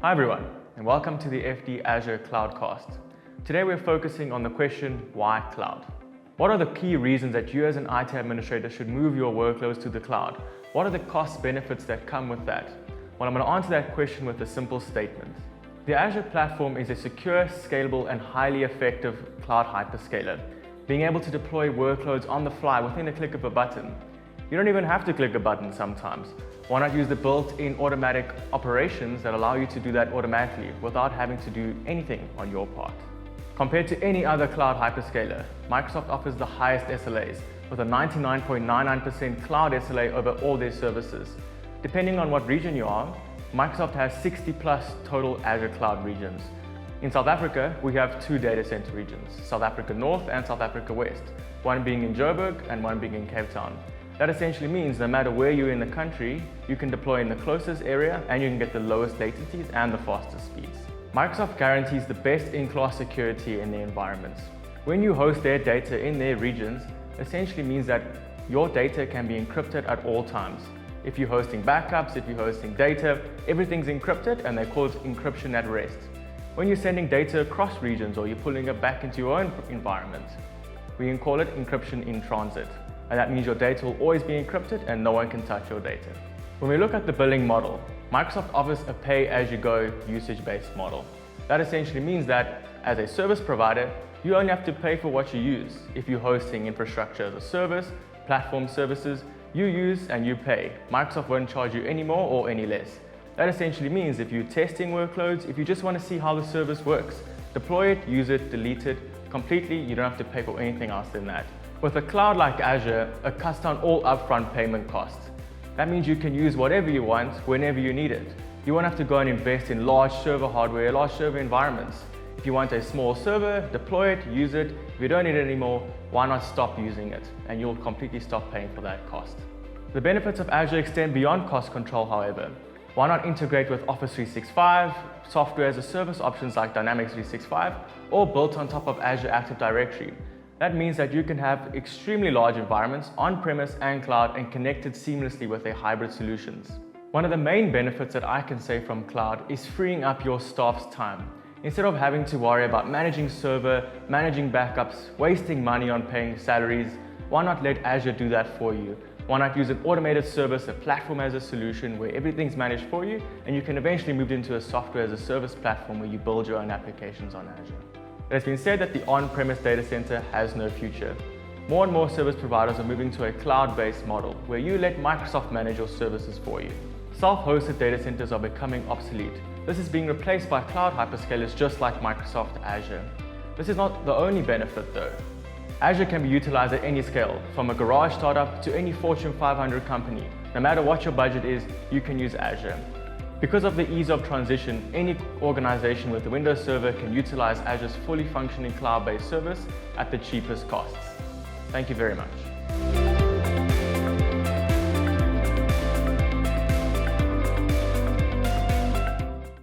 Hi everyone, and welcome to the FD Azure CloudCast. Today we're focusing on the question, why cloud? What are the key reasons that you as an IT administrator should move your workloads to the cloud? What are the cost benefits that come with that? Well, I'm going to answer that question with a simple statement. The Azure platform is a secure, scalable, and highly effective cloud hyperscaler, being able to deploy workloads on the fly within a click of a button. You don't even have to click a button sometimes. Why not use the built-in automatic operations that allow you to do that automatically without having to do anything on your part? Compared to any other cloud hyperscaler, Microsoft offers the highest SLAs with a 99.99% cloud SLA over all their services. Depending on what region you are, Microsoft has 60 plus total Azure cloud regions. In South Africa, we have 2 data center regions, South Africa North and South Africa West, one being in Joburg and one being in Cape Town. That essentially means no matter where you're in the country, you can deploy in the closest area and you can get the lowest latencies and the fastest speeds. Microsoft guarantees the best in-class security in their environments. When you host their data in their regions, essentially means that your data can be encrypted at all times. If you're hosting backups, if you're hosting data, everything's encrypted and they call it encryption at rest. When you're sending data across regions or you're pulling it back into your own environment, we can call it encryption in transit. And that means your data will always be encrypted and no one can touch your data. When we look at the billing model, Microsoft offers a pay-as-you-go usage-based model. That essentially means that as a service provider, you only have to pay for what you use. If you're hosting infrastructure as a service, platform services, you use and you pay. Microsoft won't charge you any more or any less. That essentially means if you're testing workloads, if you just want to see how the service works, deploy it, use it, delete it completely, you don't have to pay for anything else than that. With a cloud like Azure, it cuts down all upfront payment costs. That means you can use whatever you want, whenever you need it. You won't have to go and invest in large server hardware, large server environments. If you want a small server, deploy it, use it. If you don't need it anymore, why not stop using it? And you'll completely stop paying for that cost. The benefits of Azure extend beyond cost control, however. Why not integrate with Office 365, software as a service options like Dynamics 365, or built on top of Azure Active Directory? That means that you can have extremely large environments on-premise and cloud and connected seamlessly with their hybrid solutions. One of the main benefits that I can say from cloud is freeing up your staff's time. Instead of having to worry about managing server, managing backups, wasting money on paying salaries, why not let Azure do that for you? Why not use an automated service, a platform as a solution where everything's managed for you and you can eventually move into a software as a service platform where you build your own applications on Azure. It has been said that the on-premise data center has no future. More and more service providers are moving to a cloud-based model where you let Microsoft manage your services for you. Self-hosted data centers are becoming obsolete. This is being replaced by cloud hyperscalers just like Microsoft Azure. This is not the only benefit though. Azure can be utilized at any scale, from a garage startup to any Fortune 500 company. No matter what your budget is, you can use Azure. Because of the ease of transition, any organization with a Windows Server can utilize Azure's fully functioning cloud-based service at the cheapest costs. Thank you very much.